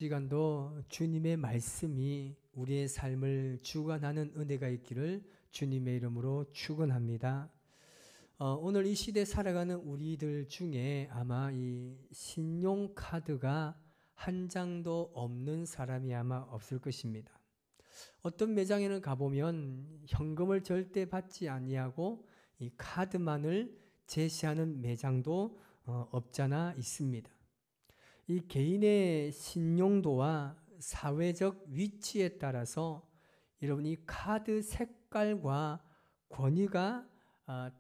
시간도 주님의 말씀이 우리의 삶을 주관하는 은혜가 있기를 주님의 이름으로 축원합니다. 오늘 이 시대에 살아가는 우리들 중에 아마 이 신용카드가 한 장도 없는 사람이 아마 없을 것입니다. 어떤 매장에는 가보면 현금을 절대 받지 아니하고 이 카드만을 제시하는 매장도 없잖아 있습니다. 이 개인의 신용도와 사회적 위치에 따라서 여러분 이 카드 색깔과 권위가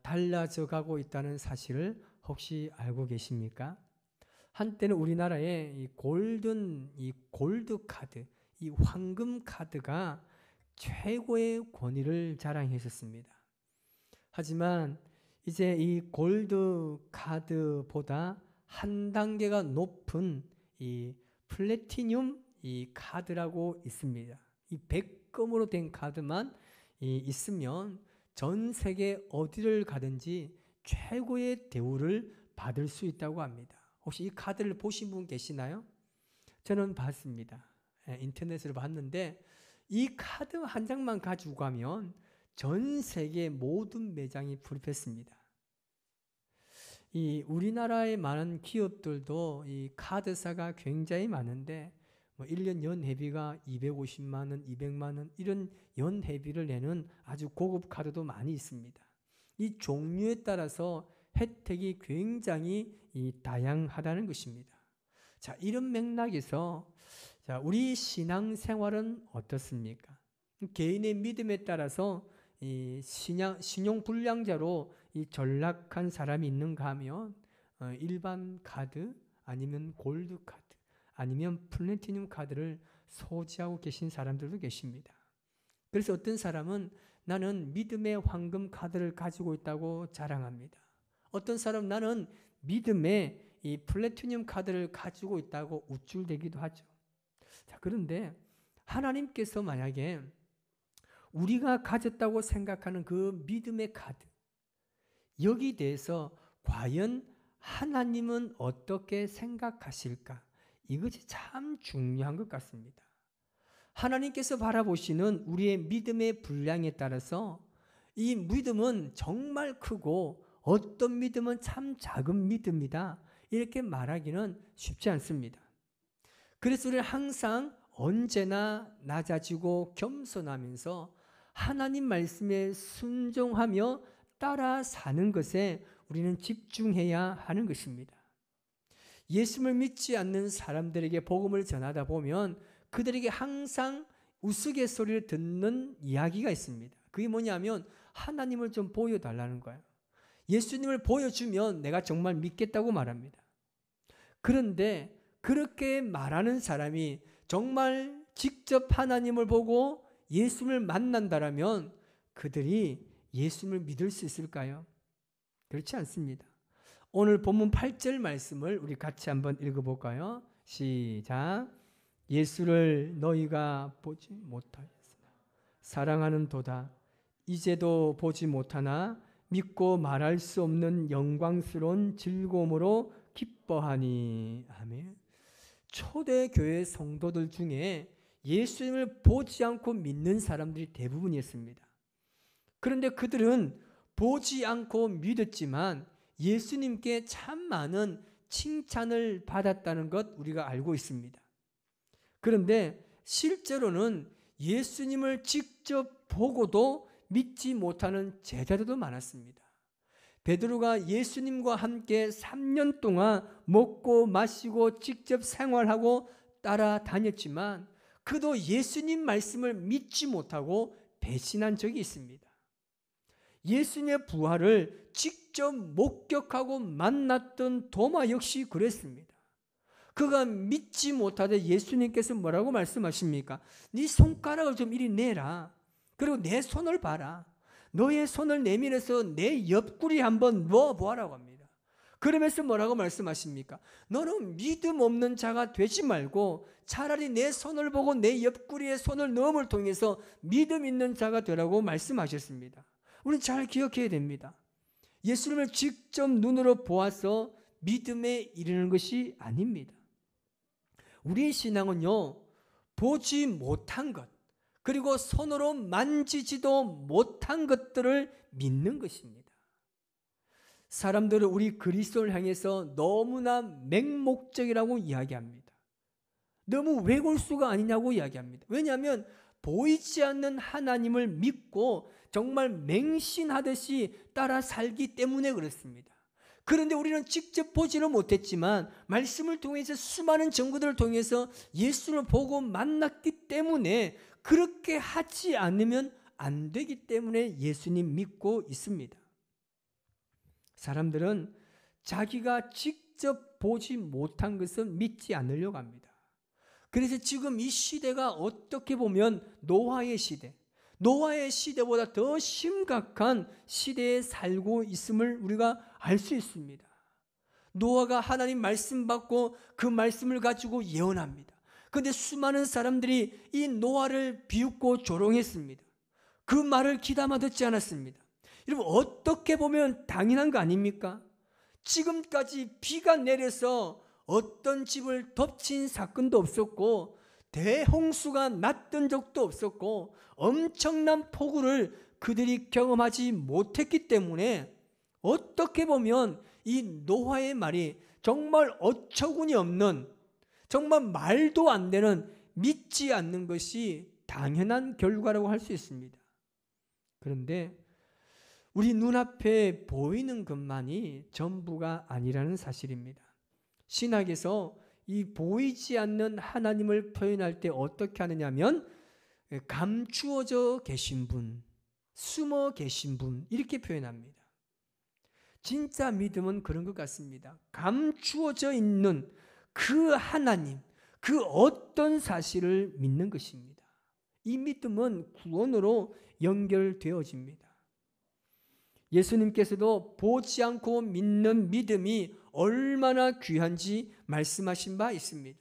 달라져 가고 있다는 사실을 혹시 알고 계십니까? 한때는 우리나라에 이 골드 카드, 이 황금 카드가 최고의 권위를 자랑했었습니다. 하지만 이제 이 골드 카드보다 한 단계가 높은 이 플래티늄 이 카드라고 있습니다. 이 백금으로 된 카드만 있으면 전 세계 어디를 가든지 최고의 대우를 받을 수 있다고 합니다. 혹시 이 카드를 보신 분 계시나요? 저는 봤습니다. 인터넷으로 봤는데 이 카드 한 장만 가지고 가면 전 세계 모든 매장이 불패습니다. 이 우리나라의 많은 기업들도 이 카드사가 굉장히 많은데 1년 연회비가 250만 원, 200만 원 이런 연회비를 내는 아주 고급 카드도 많이 있습니다. 이 종류에 따라서 혜택이 굉장히 다양하다는 것입니다. 자, 이런 맥락에서 우리 신앙생활은 어떻습니까? 개인의 믿음에 따라서 이 신용 불량자로 이 전락한 사람이 있는가 하면 일반 카드 아니면 골드 카드 아니면 플래티늄 카드를 소지하고 계신 사람들도 계십니다. 그래서 어떤 사람은 나는 믿음의 황금 카드를 가지고 있다고 자랑합니다. 어떤 사람은 나는 믿음의 이 플래티늄 카드를 가지고 있다고 우쭐대기도 하죠. 자, 그런데 하나님께서 만약에 우리가 가졌다고 생각하는 그 믿음의 카드, 여기 대해서 과연 하나님은 어떻게 생각하실까? 이것이 참 중요한 것 같습니다. 하나님께서 바라보시는 우리의 믿음의 분량에 따라서 이 믿음은 정말 크고 어떤 믿음은 참 작은 믿음이다. 이렇게 말하기는 쉽지 않습니다. 그래서 우리는 항상 언제나 낮아지고 겸손하면서 하나님 말씀에 순종하며 따라 사는 것에 우리는 집중해야 하는 것입니다. 예수를 믿지 않는 사람들에게 복음을 전하다 보면 그들에게 항상 우스갯소리를 듣는 이야기가 있습니다. 그게 뭐냐면 하나님을 좀 보여달라는 거예요. 예수님을 보여주면 내가 정말 믿겠다고 말합니다. 그런데 그렇게 말하는 사람이 정말 직접 하나님을 보고 예수를 만난다라면 그들이 예수를 믿을 수 있을까요? 그렇지 않습니다. 오늘 본문 8절 말씀을 우리 같이 한번 읽어볼까요? 시작. 예수를 너희가 보지 못하였으나 사랑하는 도다. 이제도 보지 못하나 믿고 말할 수 없는 영광스러운 즐거움으로 기뻐하니. 아멘. 초대교회 성도들 중에 예수님을 보지 않고 믿는 사람들이 대부분이었습니다. 그런데 그들은 보지 않고 믿었지만 예수님께 참 많은 칭찬을 받았다는 것 우리가 알고 있습니다. 그런데 실제로는 예수님을 직접 보고도 믿지 못하는 제자들도 많았습니다. 베드로가 예수님과 함께 3년 동안 먹고 마시고 직접 생활하고 따라다녔지만 그도 예수님 말씀을 믿지 못하고 배신한 적이 있습니다. 예수님의 부활을 직접 목격하고 만났던 도마 역시 그랬습니다. 그가 믿지 못하되 예수님께서 뭐라고 말씀하십니까? 네 손가락을 좀 이리 내라. 그리고 내 손을 봐라. 너의 손을 내밀어서 내 옆구리 한번 넣어보라고 합니다. 그러면서 뭐라고 말씀하십니까? 너는 믿음 없는 자가 되지 말고 차라리 내 손을 보고 내 옆구리에 손을 넣음을 통해서 믿음 있는 자가 되라고 말씀하셨습니다. 우리는 잘 기억해야 됩니다. 예수님을 직접 눈으로 보아서 믿음에 이르는 것이 아닙니다. 우리의 신앙은요, 보지 못한 것, 그리고 손으로 만지지도 못한 것들을 믿는 것입니다. 사람들은 우리 그리스도를 향해서 너무나 맹목적이라고 이야기합니다. 너무 외골수가 아니냐고 이야기합니다. 왜냐하면 보이지 않는 하나님을 믿고 정말 맹신하듯이 따라 살기 때문에 그렇습니다. 그런데 우리는 직접 보지는 못했지만 말씀을 통해서 수많은 증거들을 통해서 예수를 보고 만났기 때문에 그렇게 하지 않으면 안 되기 때문에 예수님 믿고 있습니다. 사람들은 자기가 직접 보지 못한 것을 믿지 않으려고 합니다. 그래서 지금 이 시대가 어떻게 보면 노아의 시대, 노아의 시대보다 더 심각한 시대에 살고 있음을 우리가 알 수 있습니다. 노아가 하나님 말씀 받고 그 말씀을 가지고 예언합니다. 그런데 수많은 사람들이 이 노아를 비웃고 조롱했습니다. 그 말을 귀담아 듣지 않았습니다. 여러분, 어떻게 보면 당연한 거 아닙니까? 지금까지 비가 내려서 어떤 집을 덮친 사건도 없었고 대홍수가 났던 적도 없었고 엄청난 폭우를 그들이 경험하지 못했기 때문에 어떻게 보면 이 노아의 말이 정말 어처구니 없는, 정말 말도 안 되는, 믿지 않는 것이 당연한 결과라고 할 수 있습니다. 그런데 우리 눈앞에 보이는 것만이 전부가 아니라는 사실입니다. 신학에서 이 보이지 않는 하나님을 표현할 때 어떻게 하느냐면 감추어져 계신 분, 숨어 계신 분, 이렇게 표현합니다. 진짜 믿음은 그런 것 같습니다. 감추어져 있는 그 하나님, 그 어떤 사실을 믿는 것입니다. 이 믿음은 구원으로 연결되어집니다. 예수님께서도 보지 않고 믿는 믿음이 얼마나 귀한지 말씀하신 바 있습니다.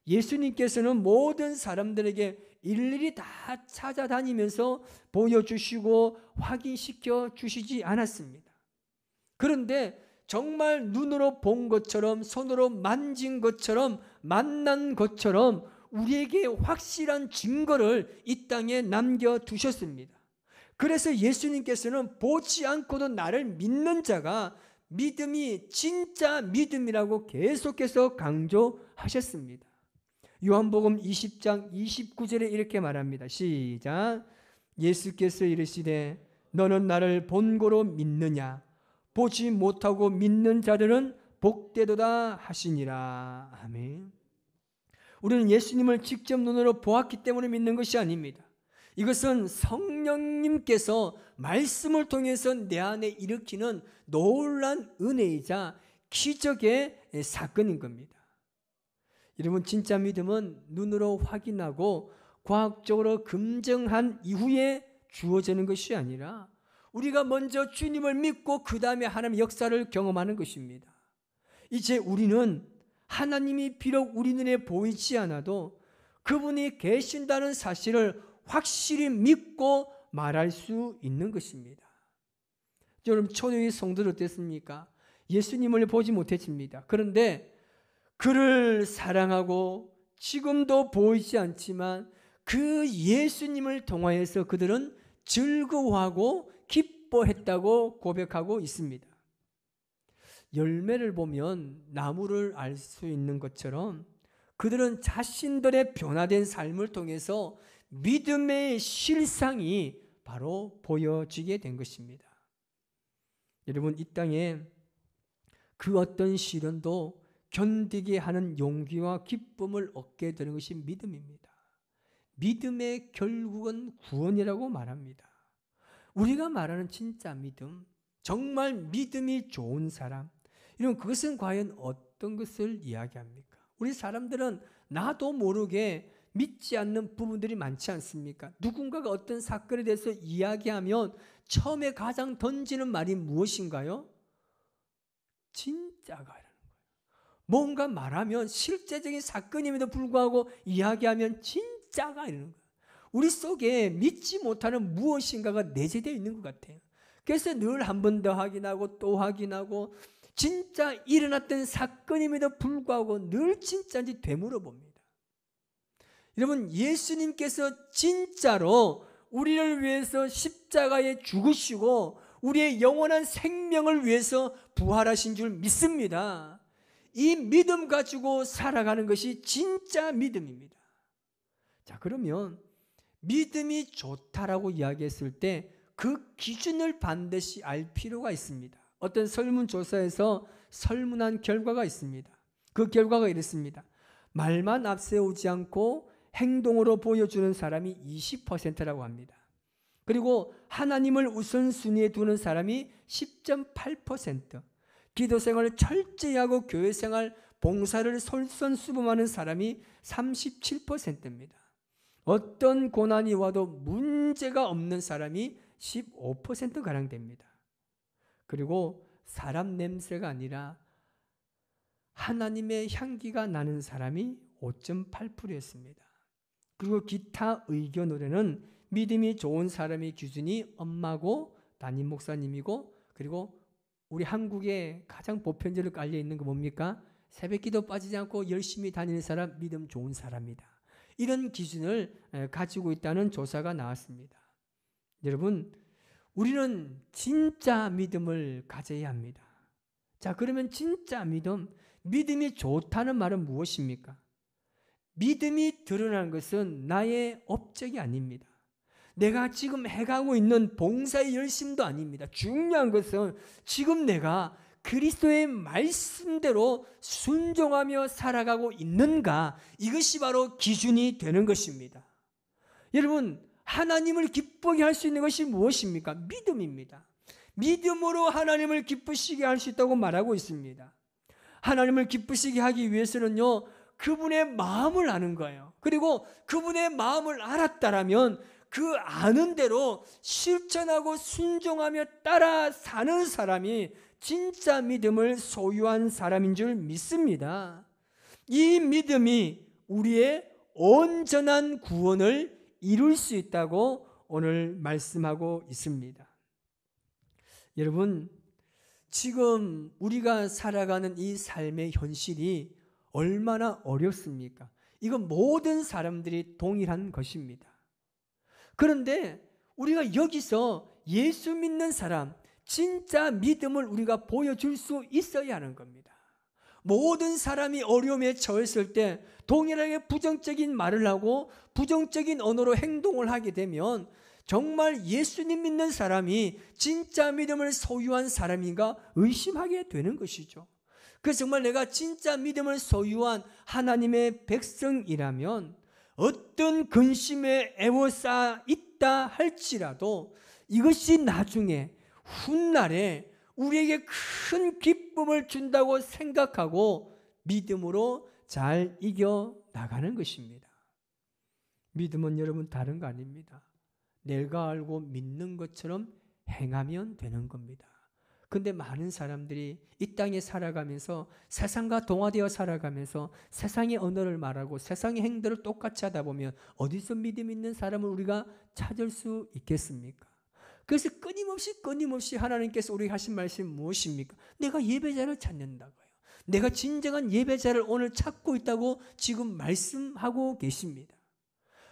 예수님께서는 모든 사람들에게 일일이 다 찾아다니면서 보여주시고 확인시켜 주시지 않았습니다. 그런데 정말 눈으로 본 것처럼, 손으로 만진 것처럼, 만난 것처럼 우리에게 확실한 증거를 이 땅에 남겨두셨습니다. 그래서 예수님께서는 보지 않고도 나를 믿는 자가 믿음이 진짜 믿음이라고 계속해서 강조하셨습니다. 요한복음 20장 29절에 이렇게 말합니다. 시작. 예수께서 이르시되 너는 나를 본고로 믿느냐? 보지 못하고 믿는 자들은 복되도다 하시니라. 아멘. 우리는 예수님을 직접 눈으로 보았기 때문에 믿는 것이 아닙니다. 이것은 성령님께서 말씀을 통해서 내 안에 일으키는 놀라운 은혜이자 기적의 사건인 겁니다. 여러분, 진짜 믿음은 눈으로 확인하고 과학적으로 검증한 이후에 주어지는 것이 아니라 우리가 먼저 주님을 믿고 그 다음에 하나님의 역사를 경험하는 것입니다. 이제 우리는 하나님이 비록 우리 눈에 보이지 않아도 그분이 계신다는 사실을 확실히 믿고 말할 수 있는 것입니다. 여러분, 초대의 성도들 어땠습니까? 예수님을 보지 못했습니다. 그런데 그를 사랑하고 지금도 보이지 않지만 그 예수님을 통하여서 그들은 즐거워하고 기뻐했다고 고백하고 있습니다. 열매를 보면 나무를 알 수 있는 것처럼 그들은 자신들의 변화된 삶을 통해서 믿음의 실상이 바로 보여지게 된 것입니다. 여러분, 이 땅에 그 어떤 시련도 견디게 하는 용기와 기쁨을 얻게 되는 것이 믿음입니다. 믿음의 결국은 구원이라고 말합니다. 우리가 말하는 진짜 믿음, 정말 믿음이 좋은 사람, 이런 그것은 과연 어떤 것을 이야기합니까? 우리 사람들은 나도 모르게 믿지 않는 부분들이 많지 않습니까? 누군가가 어떤 사건에 대해서 이야기하면 처음에 가장 던지는 말이 무엇인가요? 진짜가 이라는 거예요. 뭔가 말하면 실제적인 사건임에도 불구하고 이야기하면 진짜가 이라는 거예요. 우리 속에 믿지 못하는 무엇인가가 내재되어 있는 것 같아요. 그래서 늘 한 번 더 확인하고 또 확인하고 진짜 일어났던 사건임에도 불구하고 늘 진짜인지 되물어봅니다. 여러분, 예수님께서 진짜로 우리를 위해서 십자가에 죽으시고 우리의 영원한 생명을 위해서 부활하신 줄 믿습니다. 이 믿음 가지고 살아가는 것이 진짜 믿음입니다. 자, 그러면 믿음이 좋다라고 이야기했을 때 그 기준을 반드시 알 필요가 있습니다. 어떤 설문조사에서 설문한 결과가 있습니다. 그 결과가 이렇습니다. 말만 앞세우지 않고 행동으로 보여주는 사람이 20%라고 합니다. 그리고 하나님을 우선순위에 두는 사람이 10.8%, 기도생활을 철저히 하고 교회생활, 봉사를 솔선수범하는 사람이 37%입니다. 어떤 고난이 와도 문제가 없는 사람이 15%가량 됩니다. 그리고 사람 냄새가 아니라 하나님의 향기가 나는 사람이 5.8%였습니다. 그리고 기타 의견으로는 믿음이 좋은 사람의 기준이 엄마고 담임 목사님이고, 그리고 우리 한국에 가장 보편적으로 깔려 있는 거 뭡니까? 새벽기도 빠지지 않고 열심히 다니는 사람, 믿음 좋은 사람이다. 이런 기준을 가지고 있다는 조사가 나왔습니다. 여러분, 우리는 진짜 믿음을 가져야 합니다. 자, 그러면 진짜 믿음이 좋다는 말은 무엇입니까? 믿음이 드러나는 것은 나의 업적이 아닙니다. 내가 지금 해가고 있는 봉사의 열심도 아닙니다. 중요한 것은 지금 내가 그리스도의 말씀대로 순종하며 살아가고 있는가, 이것이 바로 기준이 되는 것입니다. 여러분, 하나님을 기쁘게 할 수 있는 것이 무엇입니까? 믿음입니다. 믿음으로 하나님을 기쁘시게 할 수 있다고 말하고 있습니다. 하나님을 기쁘시게 하기 위해서는요, 그분의 마음을 아는 거예요. 그리고 그분의 마음을 알았다라면 그 아는 대로 실천하고 순종하며 따라 사는 사람이 진짜 믿음을 소유한 사람인 줄 믿습니다. 이 믿음이 우리의 온전한 구원을 이룰 수 있다고 오늘 말씀하고 있습니다. 여러분, 지금 우리가 살아가는 이 삶의 현실이 얼마나 어렵습니까? 이건 모든 사람들이 동일한 것입니다. 그런데 우리가 여기서 예수 믿는 사람, 진짜 믿음을 우리가 보여줄 수 있어야 하는 겁니다. 모든 사람이 어려움에 처했을 때 동일하게 부정적인 말을 하고 부정적인 언어로 행동을 하게 되면 정말 예수님 믿는 사람이 진짜 믿음을 소유한 사람인가 의심하게 되는 것이죠. 그래서 정말 내가 진짜 믿음을 소유한 하나님의 백성이라면 어떤 근심에 애워싸 있다 할지라도 이것이 나중에 훗날에 우리에게 큰 기쁨을 준다고 생각하고 믿음으로 잘 이겨나가는 것입니다. 믿음은 여러분 다른 거 아닙니다. 내가 알고 믿는 것처럼 행하면 되는 겁니다. 근데 많은 사람들이 이 땅에 살아가면서 세상과 동화되어 살아가면서 세상의 언어를 말하고 세상의 행동을 똑같이 하다 보면 어디서 믿음 있는 사람을 우리가 찾을 수 있겠습니까? 그래서 끊임없이 하나님께서 우리에게 하신 말씀이 무엇입니까? 내가 예배자를 찾는다고요. 내가 진정한 예배자를 오늘 찾고 있다고 지금 말씀하고 계십니다.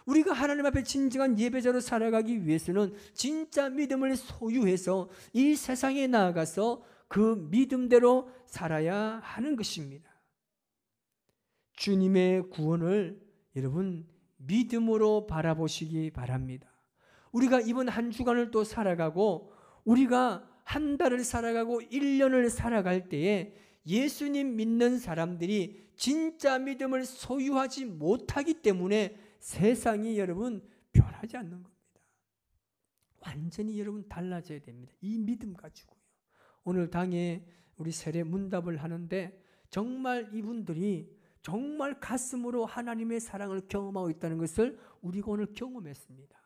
우리가 하나님 앞에 진정한 예배자로 살아가기 위해서는 진짜 믿음을 소유해서 이 세상에 나아가서 그 믿음대로 살아야 하는 것입니다. 주님의 구원을 여러분 믿음으로 바라보시기 바랍니다. 우리가 이번 한 주간을 또 살아가고 우리가 한 달을 살아가고 1년을 살아갈 때에 예수님 믿는 사람들이 진짜 믿음을 소유하지 못하기 때문에 세상이 여러분 변하지 않는 겁니다. 완전히 여러분 달라져야 됩니다. 이 믿음 가지고요. 오늘 당에 우리 세례 문답을 하는데 정말 이분들이 정말 가슴으로 하나님의 사랑을 경험하고 있다는 것을 우리가 오늘 경험했습니다.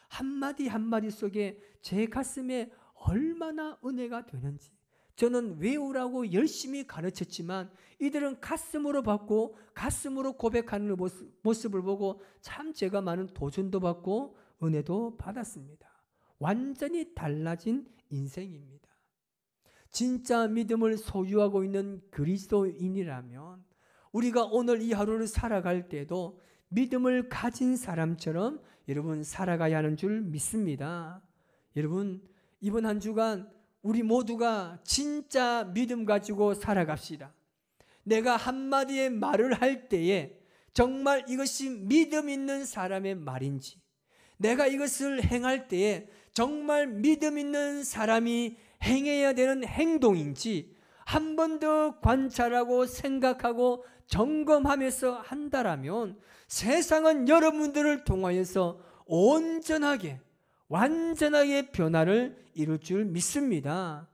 한마디 한마디 속에 제 가슴에 얼마나 은혜가 되는지, 저는 외우라고 열심히 가르쳤지만 이들은 가슴으로 받고 가슴으로 고백하는 모습을 보고 참 제가 많은 도전도 받고 은혜도 받았습니다. 완전히 달라진 인생입니다. 진짜 믿음을 소유하고 있는 그리스도인이라면 우리가 오늘 이 하루를 살아갈 때도 믿음을 가진 사람처럼 여러분 살아가야 하는 줄 믿습니다. 여러분, 이번 한 주간 우리 모두가 진짜 믿음 가지고 살아갑시다. 내가 한마디의 말을 할 때에 정말 이것이 믿음 있는 사람의 말인지, 내가 이것을 행할 때에 정말 믿음 있는 사람이 행해야 되는 행동인지 한 번 더 관찰하고 생각하고 점검하면서 한다라면 세상은 여러분들을 통하여서 온전하게 완전하게 변화를 이룰 줄 믿습니다.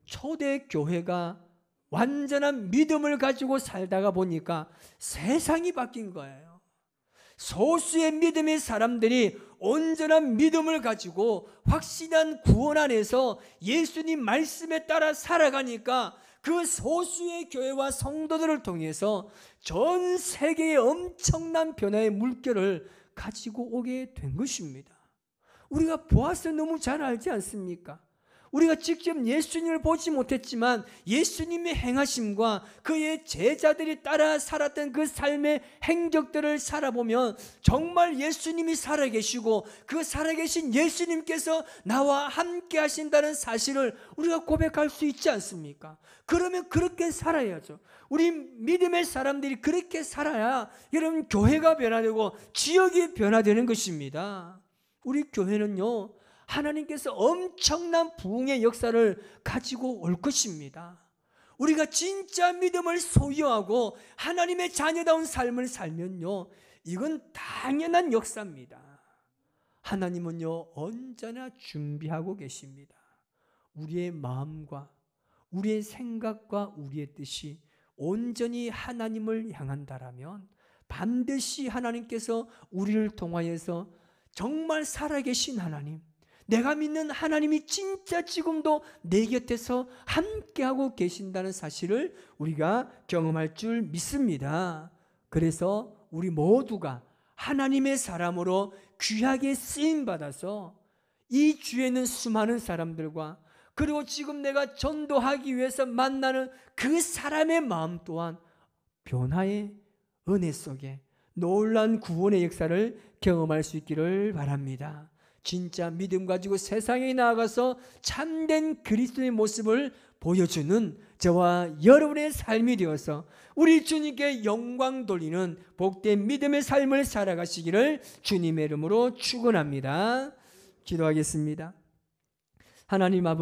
초대 교회가 완전한 믿음을 가지고 살다가 보니까 세상이 바뀐 거예요. 소수의 믿음의 사람들이 온전한 믿음을 가지고 확실한 구원 안에서 예수님 말씀에 따라 살아가니까 그 소수의 교회와 성도들을 통해서 전 세계의 엄청난 변화의 물결을 가지고 오게 된 것입니다. 우리가 보아서 너무 잘 알지 않습니까? 우리가 직접 예수님을 보지 못했지만 예수님의 행하심과 그의 제자들이 따라 살았던 그 삶의 행적들을 살아보면 정말 예수님이 살아계시고 그 살아계신 예수님께서 나와 함께 하신다는 사실을 우리가 고백할 수 있지 않습니까? 그러면 그렇게 살아야죠. 우리 믿음의 사람들이 그렇게 살아야 여러분 교회가 변화되고 지역이 변화되는 것입니다. 우리 교회는요, 하나님께서 엄청난 부흥의 역사를 가지고 올 것입니다. 우리가 진짜 믿음을 소유하고 하나님의 자녀다운 삶을 살면요, 이건 당연한 역사입니다. 하나님은요, 언제나 준비하고 계십니다. 우리의 마음과 우리의 생각과 우리의 뜻이 온전히 하나님을 향한다라면 반드시 하나님께서 우리를 통하여서 정말 살아계신 하나님, 내가 믿는 하나님이 진짜 지금도 내 곁에서 함께하고 계신다는 사실을 우리가 경험할 줄 믿습니다. 그래서 우리 모두가 하나님의 사람으로 귀하게 쓰임받아서 이 주에는 수많은 사람들과 그리고 지금 내가 전도하기 위해서 만나는 그 사람의 마음 또한 변화의 은혜 속에 놀라운 구원의 역사를 경험할 수 있기를 바랍니다. 진짜 믿음 가지고 세상에 나아가서 참된 그리스도의 모습을 보여주는 저와 여러분의 삶이 되어서 우리 주님께 영광 돌리는 복된 믿음의 삶을 살아가시기를 주님의 이름으로 축원합니다. 기도하겠습니다. 하나님 아버지,